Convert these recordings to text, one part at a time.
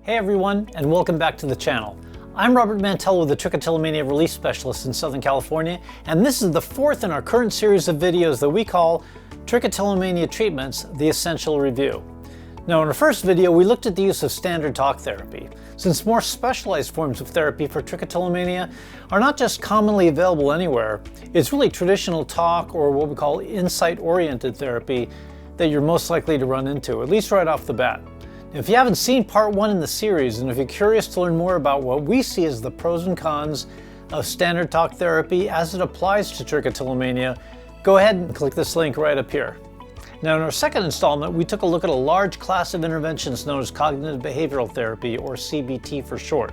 Hey everyone, and welcome back to the channel. I'm Robert Mantell with the Trichotillomania Relief Specialist in Southern California, and this is the fourth in our current series of videos that we call Trichotillomania Treatments, the Essential Review. Now in our first video, we looked at the use of standard talk therapy. Since more specialized forms of therapy for trichotillomania are not just commonly available anywhere, it's really traditional talk or what we call insight-oriented therapy that you're most likely to run into, at least right off the bat. If you haven't seen part one in the series, and if you're curious to learn more about what we see as the pros and cons of standard talk therapy as it applies to trichotillomania, go ahead and click this link right up here. Now in our second installment, we took a look at a large class of interventions known as cognitive behavioral therapy, or CBT for short.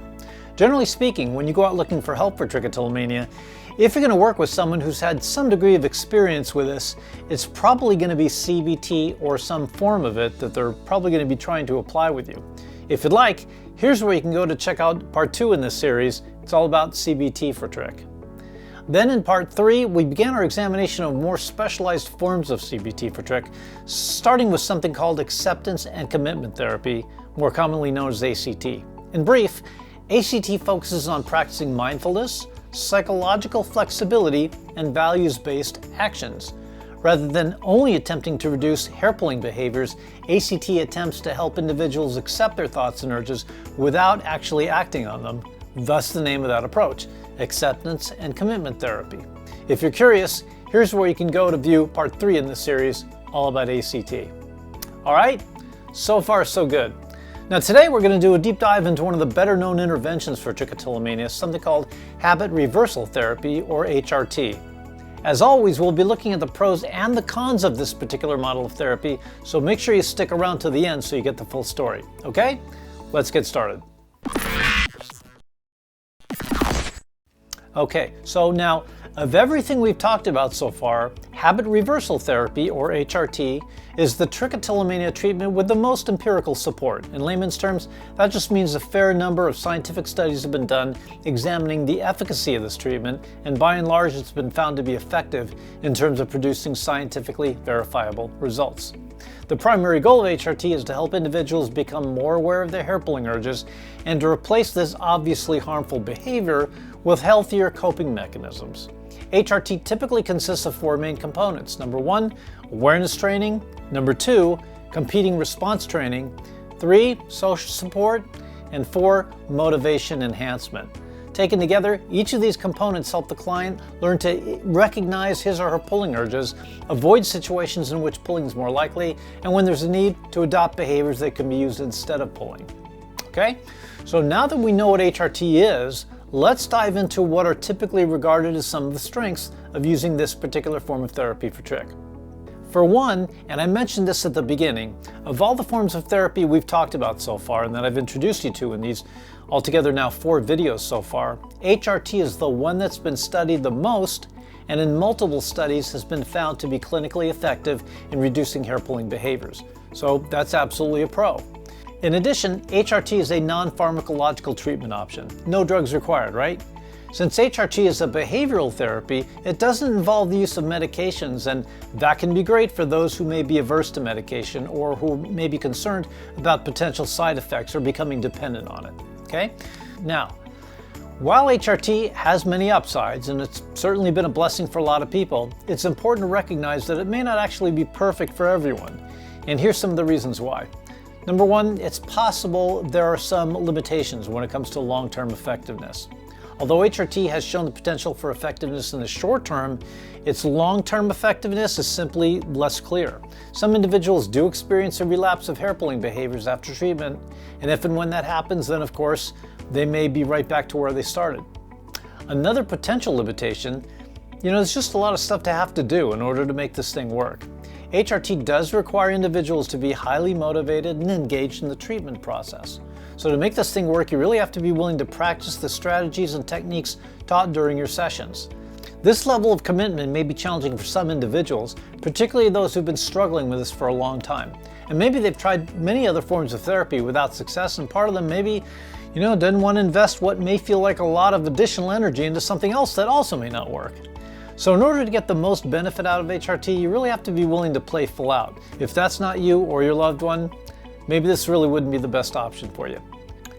Generally speaking, when you go out looking for help for trichotillomania, if you're going to work with someone who's had some degree of experience with this, it's probably going to be CBT or some form of it that they're probably going to be trying to apply with you. If you'd like, here's where you can go to check out part two in this series. It's all about CBT for trich. Then in part three, we began our examination of more specialized forms of CBT for trich, starting with something called acceptance and commitment therapy, more commonly known as ACT. In brief, ACT focuses on practicing mindfulness, psychological flexibility, and values-based actions. Rather than only attempting to reduce hair-pulling behaviors, ACT attempts to help individuals accept their thoughts and urges without actually acting on them, thus the name of that approach, acceptance and commitment therapy. If you're curious, here's where you can go to view part three in this series, all about ACT. All right, so far so good. Now today we're going to do a deep dive into one of the better known interventions for trichotillomania, something called habit reversal therapy, or HRT. As always, we'll be looking at the pros and the cons of this particular model of therapy, so make sure you stick around to the end so you get the full story. Okay? Let's get started. Okay, so now of everything we've talked about so far, habit reversal therapy, or HRT, is the trichotillomania treatment with the most empirical support. In layman's terms, that just means a fair number of scientific studies have been done examining the efficacy of this treatment, and by and large it's been found to be effective in terms of producing scientifically verifiable results. The primary goal of HRT is to help individuals become more aware of their hair-pulling urges and to replace this obviously harmful behavior with healthier coping mechanisms. HRT typically consists of four main components. Number one, awareness training. Number two, competing response training. Three, social support. And four, motivation enhancement. Taken together, each of these components help the client learn to recognize his or her pulling urges, avoid situations in which pulling is more likely, and when there's a need, to adopt behaviors that can be used instead of pulling. Okay? So now that we know what HRT is, let's dive into what are typically regarded as some of the strengths of using this particular form of therapy for trich. For one, and I mentioned this at the beginning, of all the forms of therapy we've talked about so far and that I've introduced you to in these altogether now 4 videos so far, HRT is the one that's been studied the most and in multiple studies has been found to be clinically effective in reducing hair-pulling behaviors. So that's absolutely a pro. In addition, HRT is a non-pharmacological treatment option. No drugs required, right? Since HRT is a behavioral therapy, it doesn't involve the use of medications, and that can be great for those who may be averse to medication or who may be concerned about potential side effects or becoming dependent on it. Okay? Now, while HRT has many upsides, and it's certainly been a blessing for a lot of people, it's important to recognize that it may not actually be perfect for everyone. And here's some of the reasons why. Number one, it's possible there are some limitations when it comes to long-term effectiveness. Although HRT has shown the potential for effectiveness in the short term, its long-term effectiveness is simply less clear. Some individuals do experience a relapse of hair-pulling behaviors after treatment, and if and when that happens, then of course, they may be right back to where they started. Another potential limitation, there's just a lot of stuff to have to do in order to make this thing work. HRT does require individuals to be highly motivated and engaged in the treatment process. So to make this thing work, you really have to be willing to practice the strategies and techniques taught during your sessions. This level of commitment may be challenging for some individuals, particularly those who've been struggling with this for a long time. And maybe they've tried many other forms of therapy without success, and part of them maybe, doesn't want to invest what may feel like a lot of additional energy into something else that also may not work. So in order to get the most benefit out of HRT, you really have to be willing to play full out. If that's not you or your loved one, maybe this really wouldn't be the best option for you.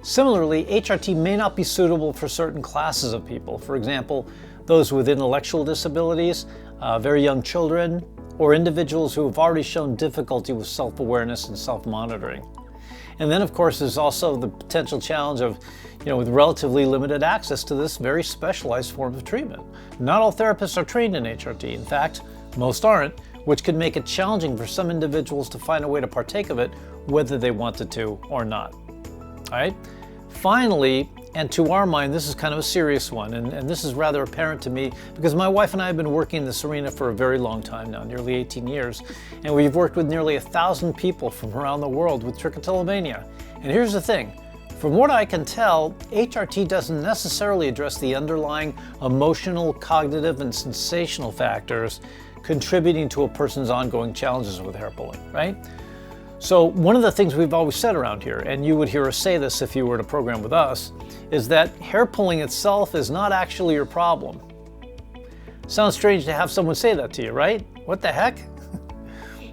Similarly, HRT may not be suitable for certain classes of people. For example, those with intellectual disabilities, very young children, or individuals who have already shown difficulty with self-awareness and self-monitoring. And then, of course, there's also the potential challenge of, with relatively limited access to this very specialized form of treatment. Not all therapists are trained in HRT. In fact, most aren't, which could make it challenging for some individuals to find a way to partake of it, whether they wanted to or not. All right? Finally, and to our mind, this is kind of a serious one, and this is rather apparent to me because my wife and I have been working in this arena for a very long time now, nearly 18 years, and we've worked with nearly 1,000 people from around the world with trichotillomania. And here's the thing, from what I can tell, HRT doesn't necessarily address the underlying emotional, cognitive, and sensational factors contributing to a person's ongoing challenges with hair pulling, right? So one of the things we've always said around here, and you would hear us say this if you were to program with us, is that hair pulling itself is not actually your problem. Sounds strange to have someone say that to you, right? What the heck?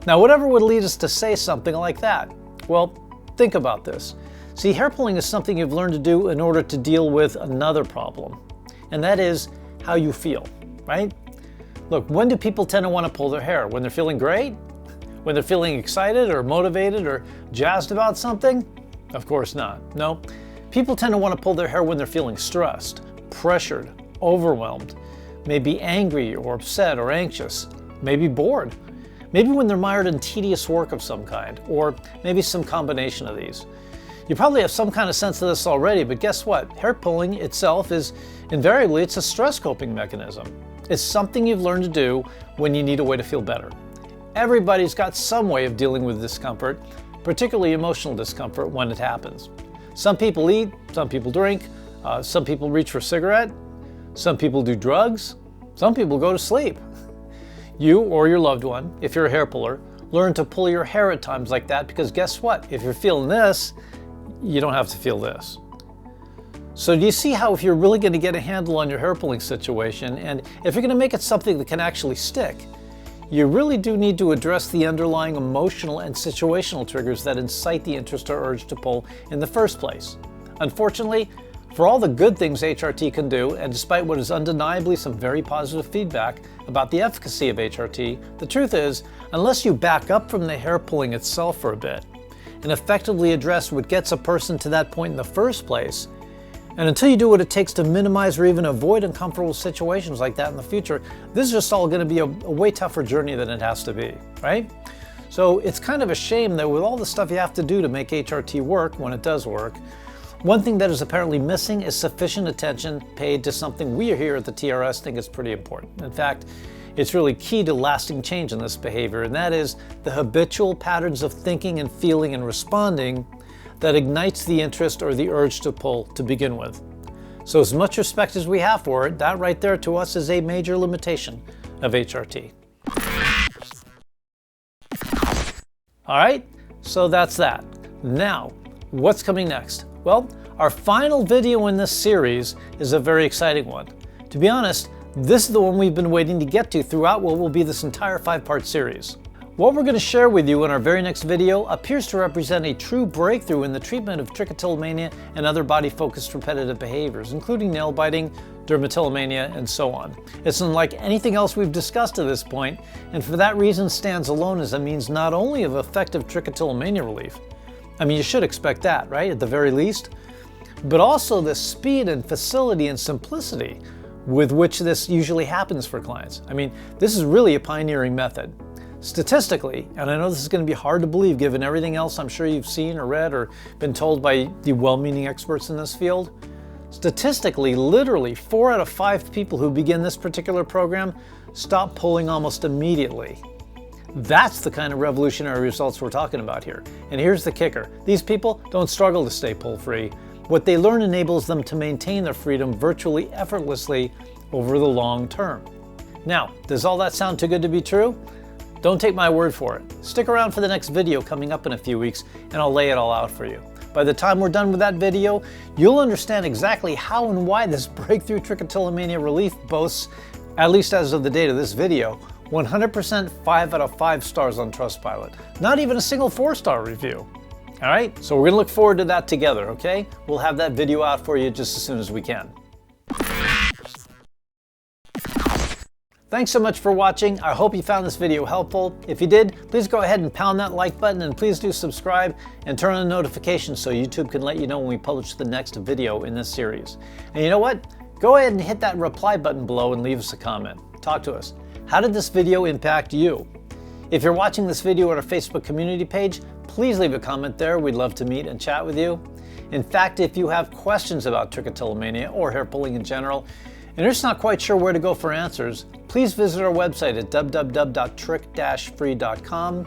Now, whatever would lead us to say something like that? Well, think about this. See, hair pulling is something you've learned to do in order to deal with another problem, and that is how you feel, right? Look, when do people tend to want to pull their hair? When they're feeling great? When they're feeling excited or motivated or jazzed about something? Of course not. No. People tend to want to pull their hair when they're feeling stressed, pressured, overwhelmed, maybe angry or upset or anxious, maybe bored, maybe when they're mired in tedious work of some kind, or maybe some combination of these. You probably have some kind of sense of this already, but guess what? Hair pulling itself is invariably, it's a stress coping mechanism. It's something you've learned to do when you need a way to feel better. Everybody's got some way of dealing with discomfort, particularly emotional discomfort when it happens. Some people eat, some people drink, some people reach for a cigarette, some people do drugs, some people go to sleep. You or your loved one, if you're a hair puller, learn to pull your hair at times like that because guess what? If you're feeling this, you don't have to feel this. So do you see how if you're really going to get a handle on your hair pulling situation, and if you're going to make it something that can actually stick, you really do need to address the underlying emotional and situational triggers that incite the interest or urge to pull in the first place. Unfortunately, for all the good things HRT can do, and despite what is undeniably some very positive feedback about the efficacy of HRT, the truth is, unless you back up from the hair pulling itself for a bit and effectively address what gets a person to that point in the first place, and until you do what it takes to minimize or even avoid uncomfortable situations like that in the future, this is just all going to be a way tougher journey than it has to be, right? So it's kind of a shame that with all the stuff you have to do to make HRT work when it does work, one thing that is apparently missing is sufficient attention paid to something we here at the TRS think is pretty important. In fact, it's really key to lasting change in this behavior, and that is the habitual patterns of thinking and feeling and responding that ignites the interest or the urge to pull to begin with. So as much respect as we have for it, that right there to us is a major limitation of HRT. All right, so that's that. Now, what's coming next? Well, our final video in this series is a very exciting one. To be honest, this is the one we've been waiting to get to throughout what will be this entire 5-part series. What we're going to share with you in our very next video appears to represent a true breakthrough in the treatment of trichotillomania and other body-focused repetitive behaviors, including nail biting, dermatillomania, and so on. It's unlike anything else we've discussed to this point, and for that reason stands alone as a means not only of effective trichotillomania relief, I mean you should expect that, right, at the very least, but also the speed and facility and simplicity with which this usually happens for clients. I mean, this is really a pioneering method. Statistically, and I know this is going to be hard to believe given everything else I'm sure you've seen or read or been told by the well-meaning experts in this field, statistically, literally 4 out of 5 people who begin this particular program stop pulling almost immediately. That's the kind of revolutionary results we're talking about here. And here's the kicker. These people don't struggle to stay pull-free. What they learn enables them to maintain their freedom virtually effortlessly over the long term. Now, does all that sound too good to be true? Don't take my word for it. Stick around for the next video coming up in a few weeks and I'll lay it all out for you. By the time we're done with that video, you'll understand exactly how and why this breakthrough trichotillomania relief boasts, at least as of the date of this video, 100% 5 out of 5 stars on Trustpilot. Not even a single 4-star review. All right, so we're gonna look forward to that together, okay? We'll have that video out for you just as soon as we can. Thanks so much for watching. I hope you found this video helpful. If you did, please go ahead and pound that like button, and please do subscribe and turn on notifications so YouTube can let you know when we publish the next video in this series. And you know what? Go ahead and hit that reply button below and leave us a comment. Talk to us. How did this video impact you? If you're watching this video at our Facebook community page, please leave a comment there. We'd love to meet and chat with you. In fact, if you have questions about trichotillomania or hair pulling in general, and you're just not quite sure where to go for answers, please visit our website at www.trich-free.com.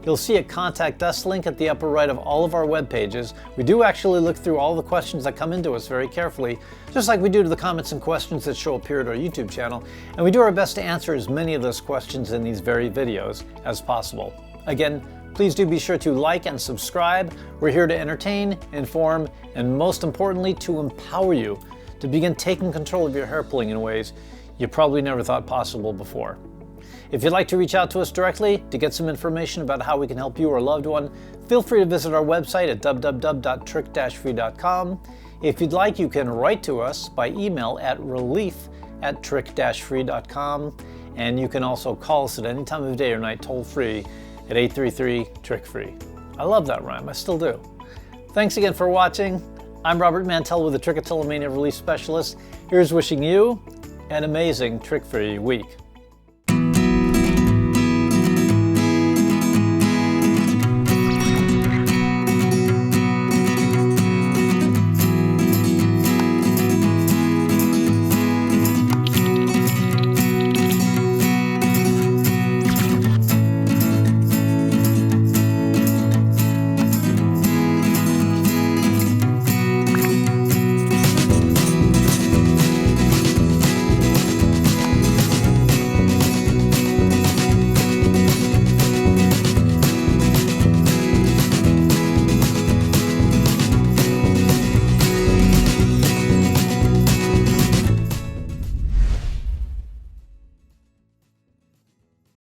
You'll see a Contact Us link at the upper right of all of our web pages. We do actually look through all the questions that come into us very carefully, just like we do to the comments and questions that show up here at our YouTube channel, and we do our best to answer as many of those questions in these very videos as possible. Again, please do be sure to like and subscribe. We're here to entertain, inform, and most importantly, to empower you to begin taking control of your hair pulling in ways you probably never thought possible before. If you'd like to reach out to us directly to get some information about how we can help you or a loved one, feel free to visit our website at www.trich-free.com. If you'd like, you can write to us by email at relief@trich-free.com, and you can also call us at any time of day or night toll free at 833-TRICH-FREE. I love that rhyme, I still do. Thanks again for watching. I'm Robert Mantell with the Trichotillomania Relief Specialist. Here's wishing you an amazing trick-free week.